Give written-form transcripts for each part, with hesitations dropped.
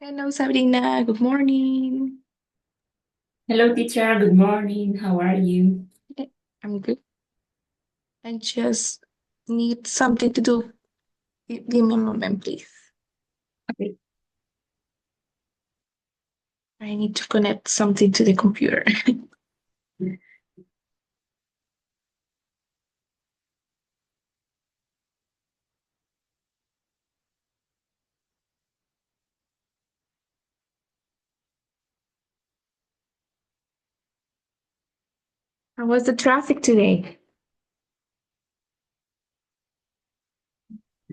Hello, Sabrina. Good morning. Hello, teacher. Good morning. How are you? I'm good. I just need something to do. Give me a moment, please. Okay. I need to connect something to the computer. How was the traffic today?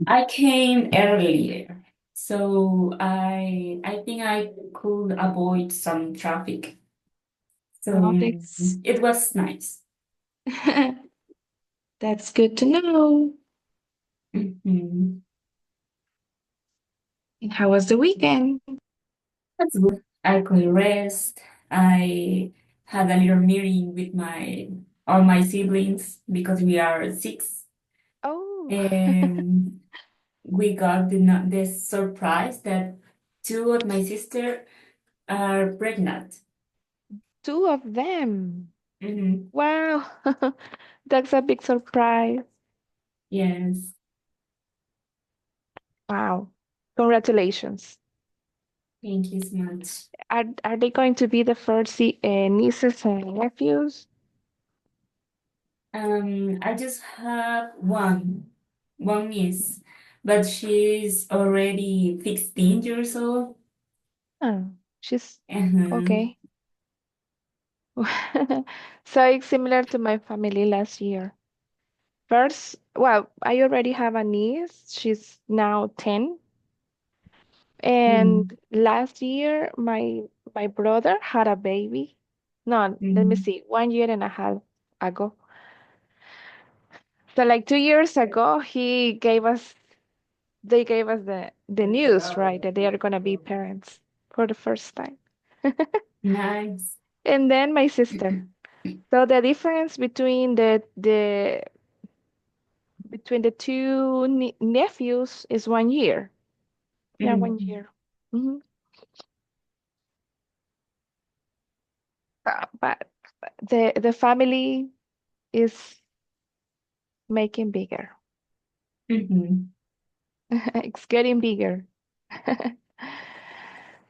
I came earlier, so I think I could avoid some traffic. So Oh, that's it was nice. that's good to know. Mhm. And how was the weekend? That's good. I could rest. I had a little meeting with my all my siblings because we are six, Oh, and we got the surprise that two of my sister are pregnant. two of them. Mhm. Wow, that's a big surprise. Yes, Wow, congratulations. thank you so much. Are they going to be the first nieces and nephews? I just have one niece, but she's already 16 years old. Oh, she's Uh-huh. okay. So it's similar to my family last year. First, well, I already have a niece. She's now 10. And Mm, last year, my brother had a baby. No, let me mm, see, 1 year and a half ago. So like 2 years ago, they gave us the news, right, that they are gonna be parents for the first time. nice. And then my sister. So the difference between the two nephews is 1 year. Yeah, one Mm, year. hmm but the family is making bigger. mhm. It's getting bigger.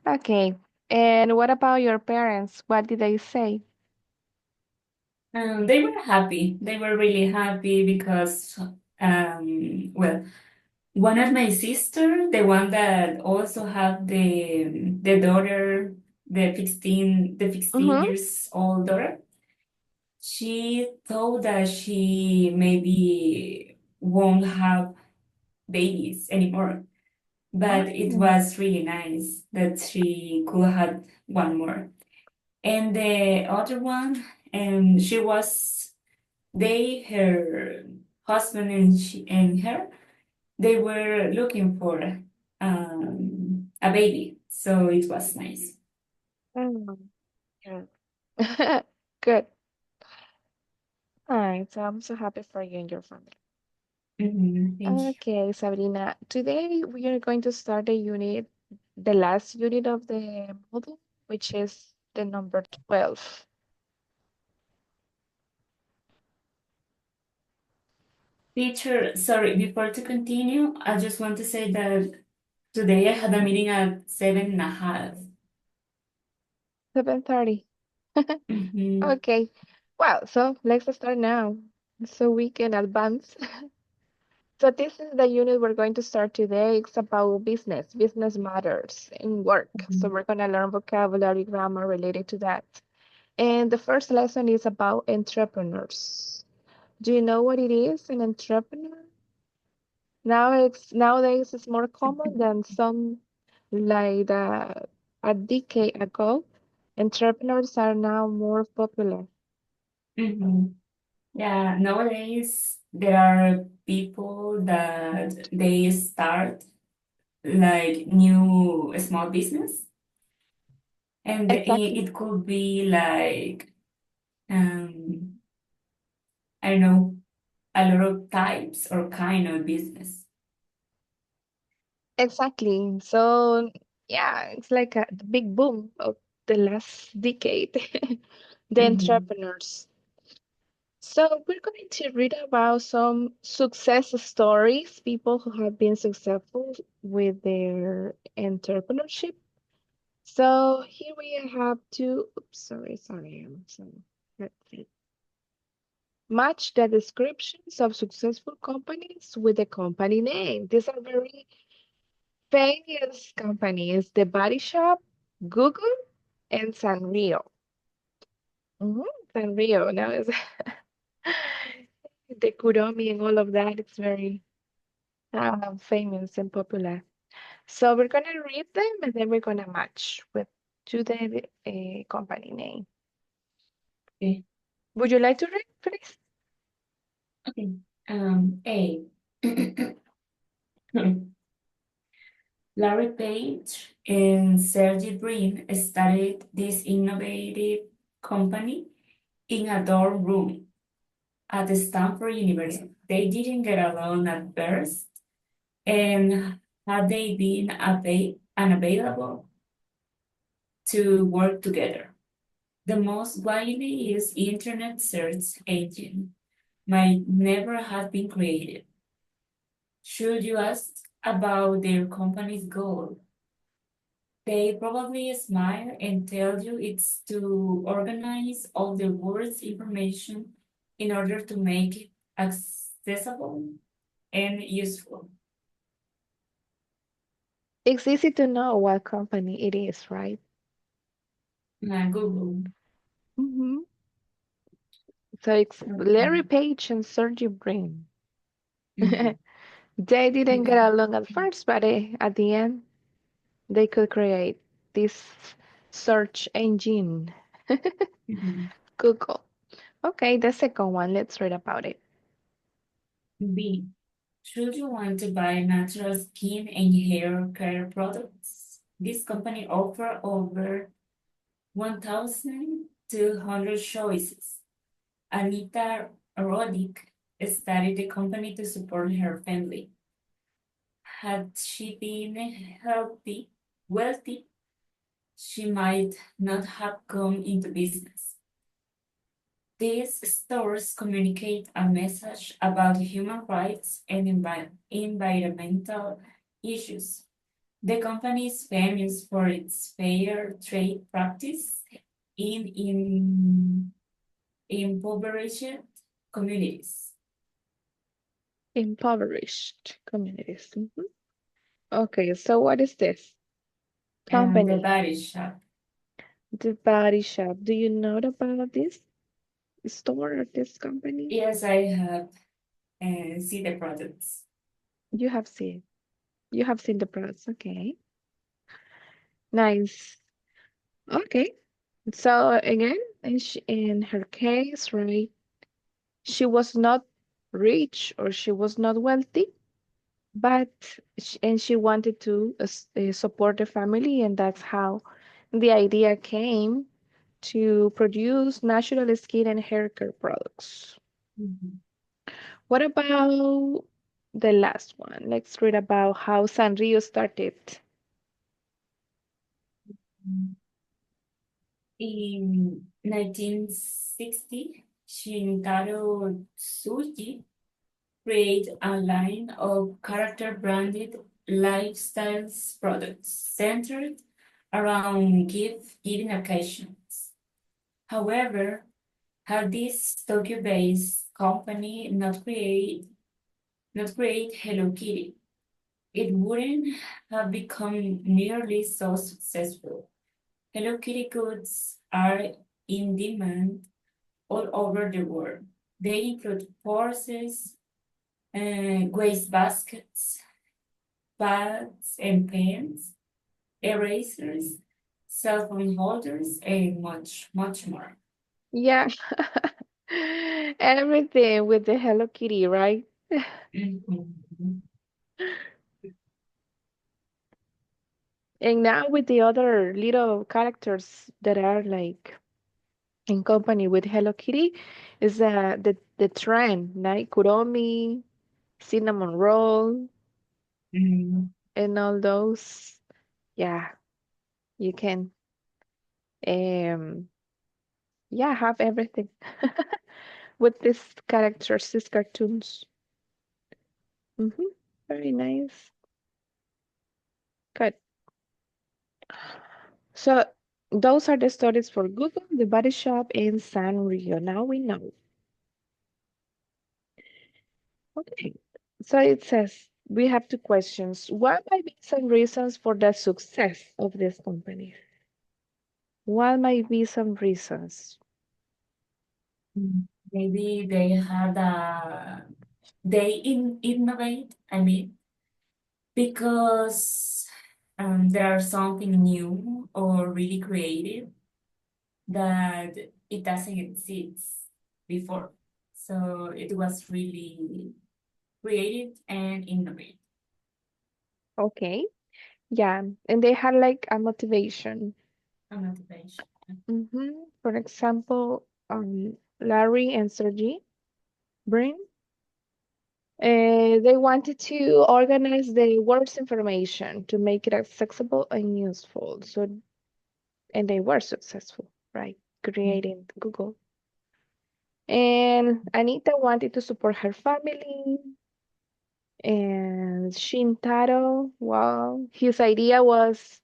Okay. And what about your parents? What did they say? They were happy. They were really happy because, well, one of my sister, the one that also had the daughter, the 16 Mm-hmm. years old daughter, she thought that she maybe won't have babies anymore, but it Oh, was really nice that she could have one more. And the other one, she was her husband and her, they were looking for a baby, so it was nice. oh, yeah. Good. All right. So I'm so happy for you and your family. Thank you. Okay, Sabrina. Today we are going to start the last unit of the model, which is the number 12. Teacher, sorry, before to continue, I just want to say that today I had a meeting at 7:30. 7:30. Mm-hmm. Okay. Well, so let's start now so we can advance. So this is the unit we're going to start today. It's about business matters in work. So we're going to learn vocabulary, grammar related to that. And the first lesson is about entrepreneurs. Do you know what it is, an entrepreneur? Nowadays it's more common than some like a decade ago. Entrepreneurs are now more popular. Mm-hmm. Yeah, nowadays there are people that they start like new small business, and Exactly. it could be like um, I don't know, a lot of types or kind of business. Exactly. So Yeah, it's like the big boom of the last decade. The Mhm. entrepreneurs. So we're going to read about some success stories, people who have been successful with their entrepreneurship. So here we have two, oops, sorry, let's see. Match the descriptions of successful companies with the company name. These are very famous companies, The Body Shop, Google, and Sanrio. Mhm, Sanrio, now is the Kuromi and all of that. It's very famous and popular. So we're gonna read them and then we're gonna match with to the company name. Okay. Would you like to read, please? Okay. A. Larry Page and Sergey Brin started this innovative company in a dorm room at the Stanford University. They didn't get along at first, and had they been unavailable to work together. The most widely used internet search engine might never have been created. Should you ask about their company's goal, they probably smile and tell you it's to organize all the world's information in order to make it accessible and useful. It's easy to know what company it is, right? Google. Mm-hmm. So it's Okay. Larry Page and Sergey Brin. They didn't get Mhm. along at first, but at the end, they could create this search engine, Mhm. Google. Okay, the second one, let's read about it. B. Should you want to buy natural skin and hair care products? This company offers over 1,200 choices. Anita Roddick started the company to support her family. Had she been wealthy, she might not have gone into business. These stores communicate a message about human rights and environmental issues. The company is famous for its fair trade practice in impoverished communities. Impoverished communities. Mhm. Okay, so what is this And the company? body shop. The Body Shop. Do you know about this store or this company? Yes, I have see the products. You have seen. You have seen the products. Okay, nice. Okay, so again, in her case, right, she was not rich or she was not wealthy, but she wanted to support the family, and that's how the idea came to produce natural skin and hair care products. Mhm. What about the last one? Let's read about how Sanrio started. In 1960, Shintaro Tsuji created a line of character-branded lifestyles products centered around gift-giving occasions. However, had this Tokyo-based company not create Hello Kitty, it wouldn't have become nearly so successful. Hello Kitty goods are in demand all over the world. They include purses, waste baskets, pads and pens, erasers, cell phone holders, and much, much more. Yeah, everything with the Hello Kitty, right? Mhm. And now with the other little characters that are like in company with Hello Kitty, is the trend, like Kuromi, cinnamon roll, Mm. and all those. Yeah. You can yeah, have everything with these characters, these cartoons. Very nice. Good. So those are the stories for Google, The Body Shop, and Sanrio. Now we know. Okay. So it says we have two questions. What might be some reasons for the success of this company? What might be some reasons? Maybe they innovate, I mean, because there are something new or really creative that it doesn't exist before. So it was really creative and innovative. Okay. Yeah. And they had like a motivation. A motivation. For example, Larry and Sergey Brin, they wanted to organize the world's information to make it accessible and useful. So, and they were successful, right? Creating Google. And Anita wanted to support her family. And Shintaro, well, his idea was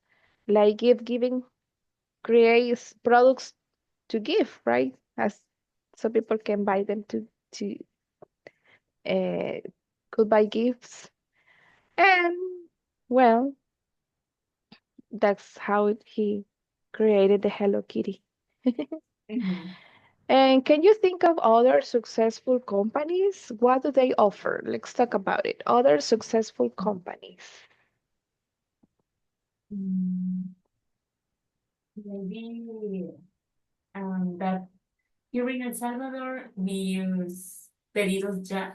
like giving, creates products to give, right? As so people can buy them to uh, could buy gifts. And well, that's how he created the Hello Kitty. Mhm. And can you think of other successful companies? What do they offer? Let's talk about it. Other successful companies. Mm, Maybe that here in El Salvador we use Pedidos Ya,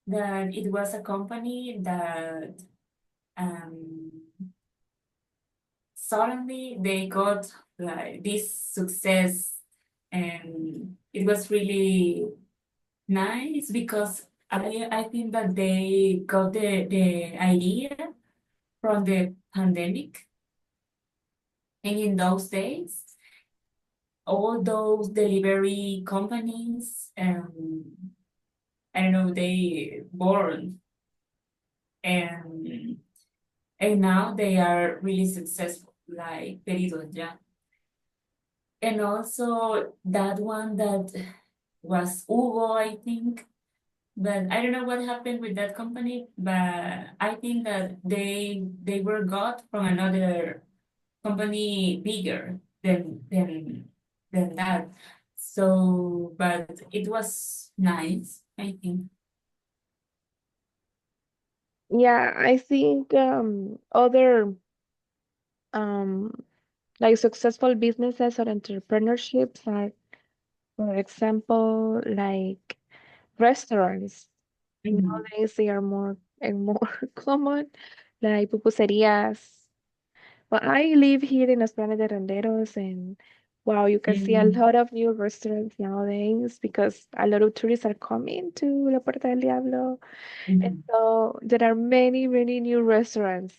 that it was a company that um, suddenly they got like this success, and it was really nice because I think that they got the idea from the pandemic, and in those days all those delivery companies, I don't know, they born, and now they are really successful, like Pedidos Ya. And also that one that was Ugo, I think. But I don't know what happened with that company, but I think that they were got from another company bigger than that. So, but it was nice, I think. Yeah, I think other um, like successful businesses or entrepreneurships are, for example, like restaurants. Mhm, Nowadays they are more and more common, like pupuserias. Well, I live here in Esplanade de Renderos, and wow, you can see a mhm, lot of new restaurants nowadays because a lot of tourists are coming to La Puerta del Diablo. And mhm, so there are many, many new restaurants,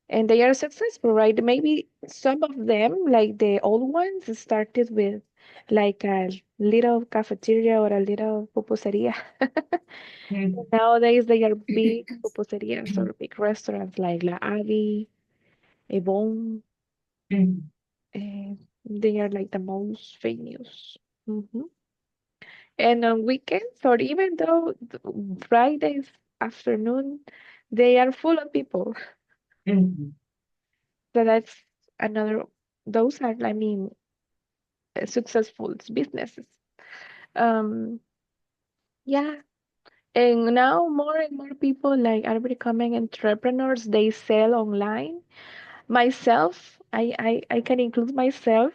and they are successful, right? Maybe some of them, like the old ones, started with like a little cafeteria or a little pupuseria. mhm, Nowadays, they are big pupuserias or big restaurants like La Avi, Ebon. mhm, And they are like the most famous. hmm And on weekends, or even though Fridays afternoon, they are full of people. mhm, So that's another, those are, I mean, successful businesses. Um, yeah. And now more and more people like are becoming entrepreneurs. They sell online. Myself, I can include myself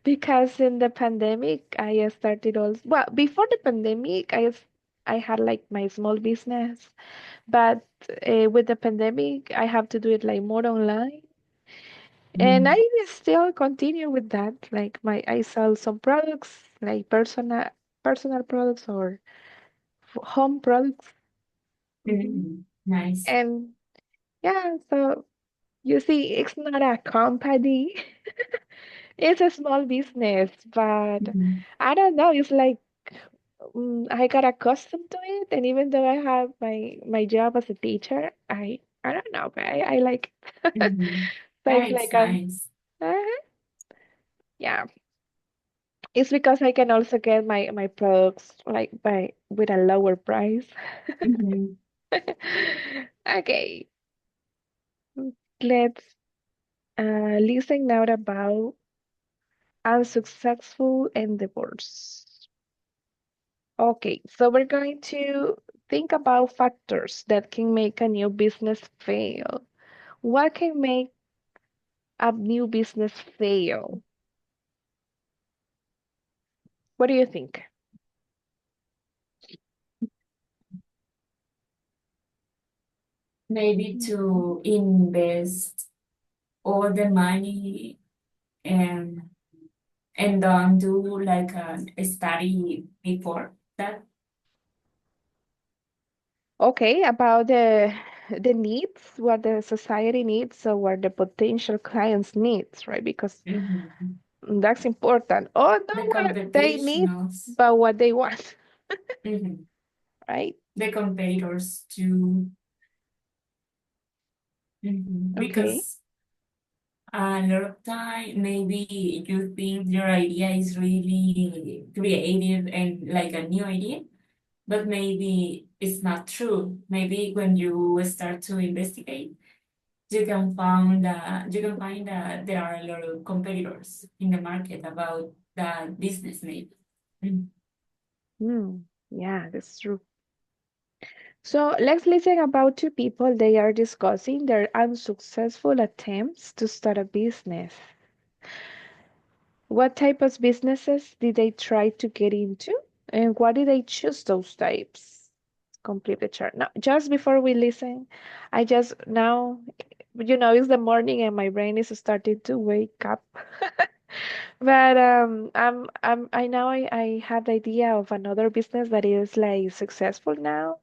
because in the pandemic, I started also, well, before the pandemic, I had like my small business, but with the pandemic, I have to do it like more online. And I mhm, still continue with that. Like I sell some products, like personal products or home products. Mhm. mhm. Nice. And yeah, so You see, it's not a company. It's a small business, but Mhm. I don't know. It's like I got accustomed to it, and even though I have my job as a teacher, I don't know, but I like it. Mhm. So Yeah, it's it's like nice. uh, yeah. It's because I can also get my products like by with a lower price. Mhm. Okay, let's listen now about unsuccessful endeavors. Okay, so we're going to think about factors that can make a new business fail. What can make a new business fail? What do you think? Maybe to invest all the money and don't do like a study before that. Okay, about the needs, what the society needs, or what the potential clients needs, right? Because Mhm. that's important. Or The not what they competition need, also. but what they want, Mhm. right? The competitors too. Okay. Because a lot of time, maybe you think your idea is really creative and like a new idea, but maybe it's not true. Maybe when you start to investigate, you can find that there are a lot of competitors in the market about that business maybe. Mm. Yeah, that's true. So let's listen about two people. They are discussing their unsuccessful attempts to start a business. What type of businesses did they try to get into? And why did they choose those types? Complete the chart. Now, just before we listen, I just now, it's the morning and my brain is starting to wake up. But I now I have the idea of another business that is like successful now.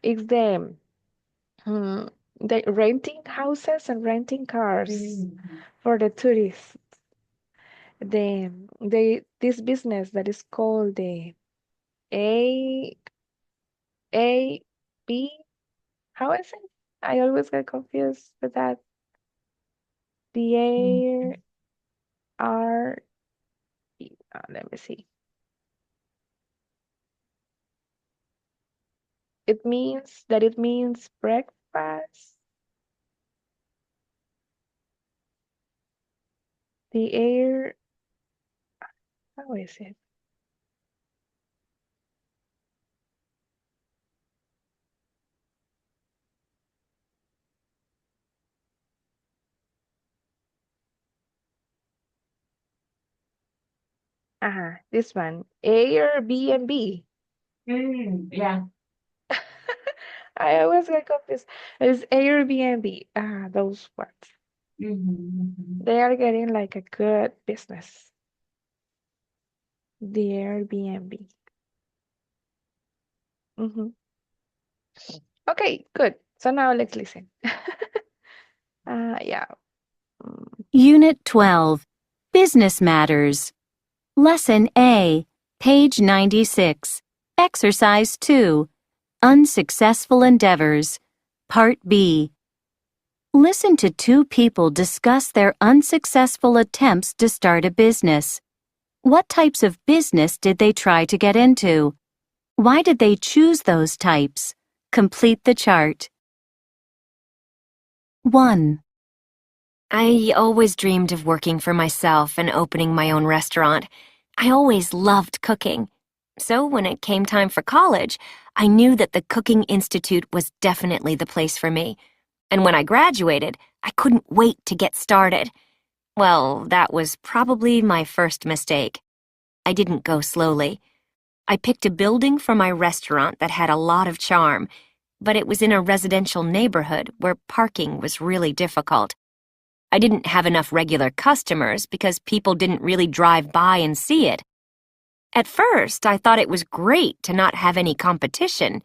It's hmm, the renting houses and renting cars Mhm. for the tourists. This business that is called the A B. How is it? I always get confused with that. The A R. Let me see. It means breakfast. The air. How is it? This one. Airbnb. Yeah. I always get confused. It's Airbnb. Those ones. Mhm. They are getting like a good business. The Airbnb. hmm Okay, good. So now let's listen. Yeah. Mm, Unit 12, Business Matters. Lesson A, page 96. Exercise 2, Unsuccessful Endeavors. Part B. Listen to two people discuss their unsuccessful attempts to start a business. What types of business did they try to get into? Why did they choose those types? Complete the chart. 1. I always dreamed of working for myself and opening my own restaurant. I always loved cooking. So when it came time for college, I knew that the Cooking Institute was definitely the place for me. And when I graduated, I couldn't wait to get started. Well, that was probably my first mistake. I didn't go slowly. I picked a building for my restaurant that had a lot of charm, but it was in a residential neighborhood where parking was really difficult. I didn't have enough regular customers because people didn't really drive by and see it. At first, I thought it was great to not have any competition.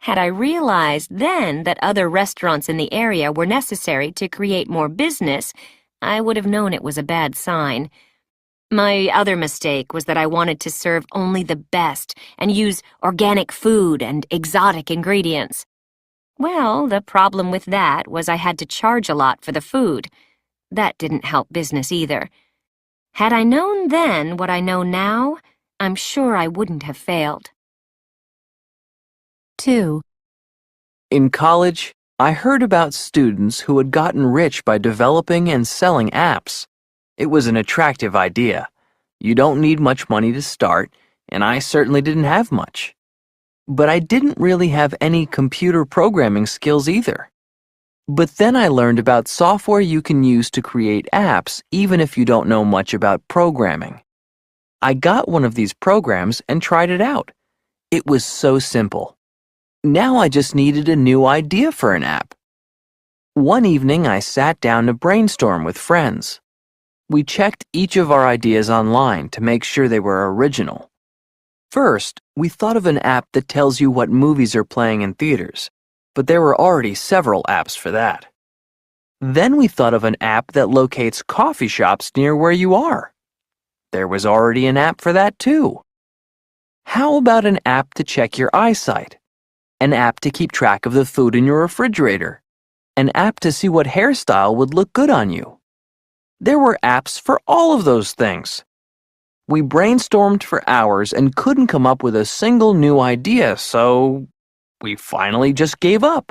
Had I realized then that other restaurants in the area were necessary to create more business, I would have known it was a bad sign. My other mistake was that I wanted to serve only the best and use organic food and exotic ingredients. Well, the problem with that was I had to charge a lot for the food. That didn't help business either. Had I known then what I know now, I'm sure I wouldn't have failed. 2. In college, I heard about students who had gotten rich by developing and selling apps. It was an attractive idea. You don't need much money to start, and I certainly didn't have much. But I didn't really have any computer programming skills either. But then I learned about software you can use to create apps even if you don't know much about programming. I got one of these programs and tried it out. It was so simple. Now I just needed a new idea for an app. One evening I sat down to brainstorm with friends. We checked each of our ideas online to make sure they were original. First, we thought of an app that tells you what movies are playing in theaters, but there were already several apps for that. Then we thought of an app that locates coffee shops near where you are. There was already an app for that too. How about an app to check your eyesight? An app to keep track of the food in your refrigerator? An app to see what hairstyle would look good on you? There were apps for all of those things. We brainstormed for hours and couldn't come up with a single new idea, so we finally just gave up.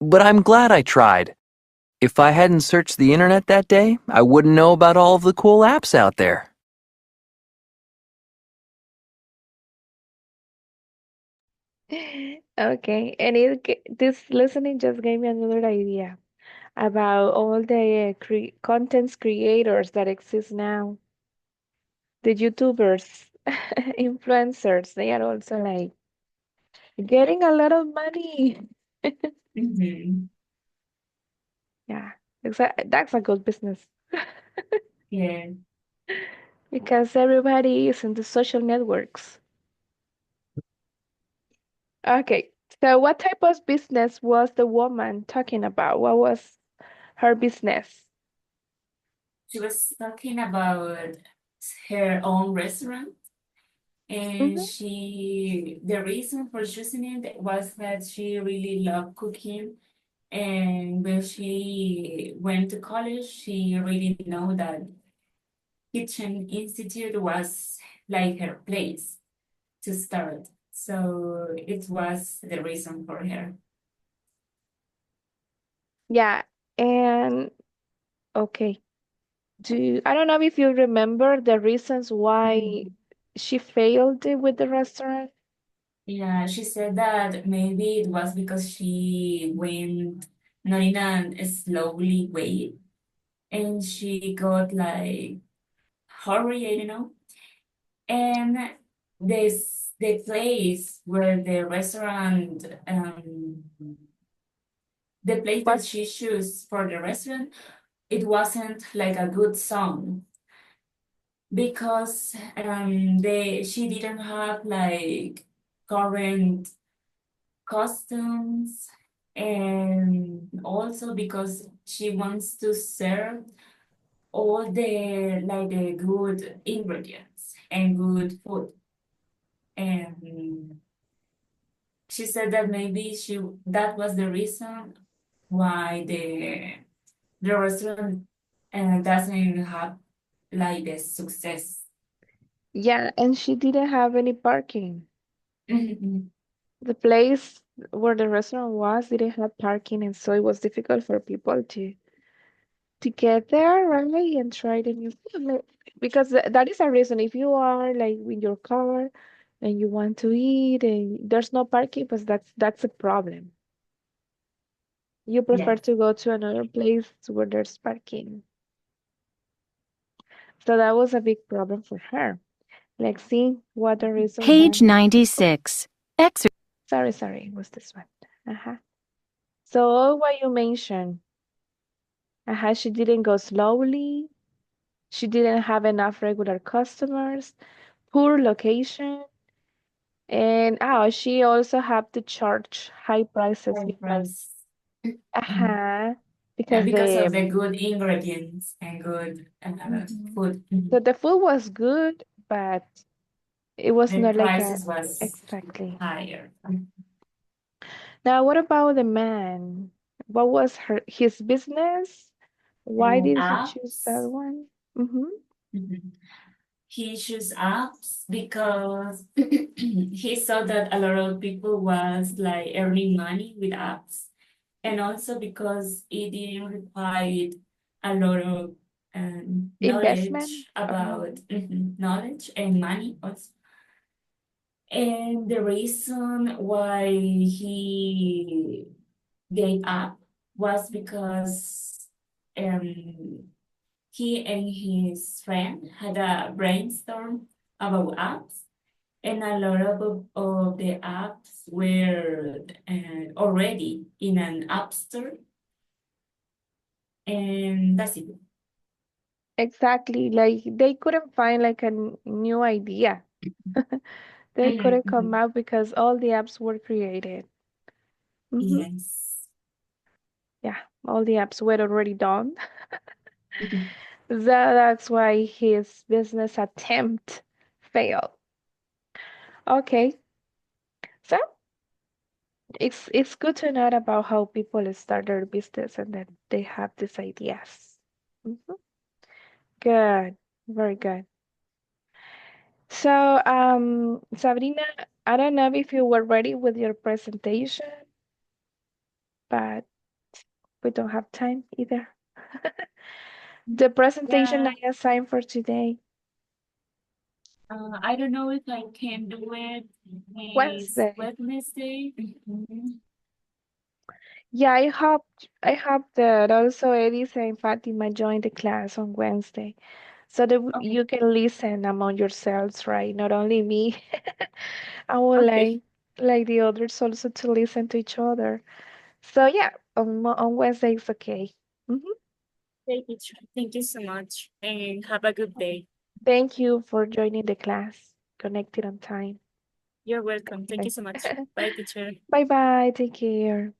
But I'm glad I tried. If I hadn't searched the internet that day, I wouldn't know about all of the cool apps out there. Okay, and this listening just gave me another idea about all the content creators that exist now. The YouTubers, influencers, they are also like getting a lot of money. Mhm. Yeah, that's a good business Yeah. because everybody is in the social networks. Okay, so what type of business was the woman talking about? What was her business? She was talking about her own restaurant, and Hmm. the reason for choosing it was that she really loved cooking. And when she went to college, she really know that Kitchen Institute was like her place to start. So it was the reason for her. Yeah, and okay. I don't know if you remember the reasons why she failed with the restaurant. Yeah, she said that maybe it was because she went not in a slowly way and she got like hurry, I don't know. And the place where the place that Was she chose for the restaurant, it wasn't like a good song because she didn't have like current costumes, and also because she wants to serve all the good ingredients and good food. And she said that maybe that was the reason why the restaurant doesn't have like the success. Yeah, and she didn't have any parking. Mhm. The place where the restaurant was didn't have parking, and so it was difficult for people to get there, right, and try the new food. Because that is a reason. If you are like in your car and you want to eat and there's no parking, but that's a problem. You Yeah. prefer to go to another place where there's parking. So that was a big problem for her. Like, see what the reason why. Page 96. Exercise Sorry, it was this one. Uh-huh. So what you mentioned, she didn't go slowly. She didn't have enough regular customers, poor location, And she also have to charge high prices High because price. Mhm. uh-huh, And because because of the the good ingredients and good Mhm. food, So the food was good, but it was the not like a prices was exactly. higher. Now, what about the man? What was his business? Why did he choose that Apps. one? Mm-hmm. Mhm. He chose apps because he saw that a lot of people was like earning money with apps, and also because it didn't require a lot of Investment? knowledge about knowledge and money also. And the reason why he gave up was because um, he and his friend had a brainstorm about apps, and a lot of the apps were already in an app store, and that's it. Exactly. Like they couldn't find like a new idea. They couldn't come Mhm. up because all the apps were created. Mm-hmm. Yes. Yeah, all the apps were already done. Mhm. That's why his business attempt failed. Okay, so it's good to know about how people start their business and that they have these ideas. Mhm. Good, very good. So, Sabrina, I don't know if you were ready with your presentation, but we don't have time either. The presentation Yeah, I assigned for today, I don't know if I can do it this Wednesday. Wednesday. Mhm. Yeah, I hope that also Elisa and Fatima join the class on Wednesday so that Okay, you can listen among yourselves, right? Not only me. I would okay. like the others also to listen to each other. So yeah, on Wednesday it's okay. hmm Thank you. Thank you so much, and have a good day. Thank you for joining the class. Connected on time. You're welcome. Thank you Okay. so much. Bye, teacher. Bye bye. Take care.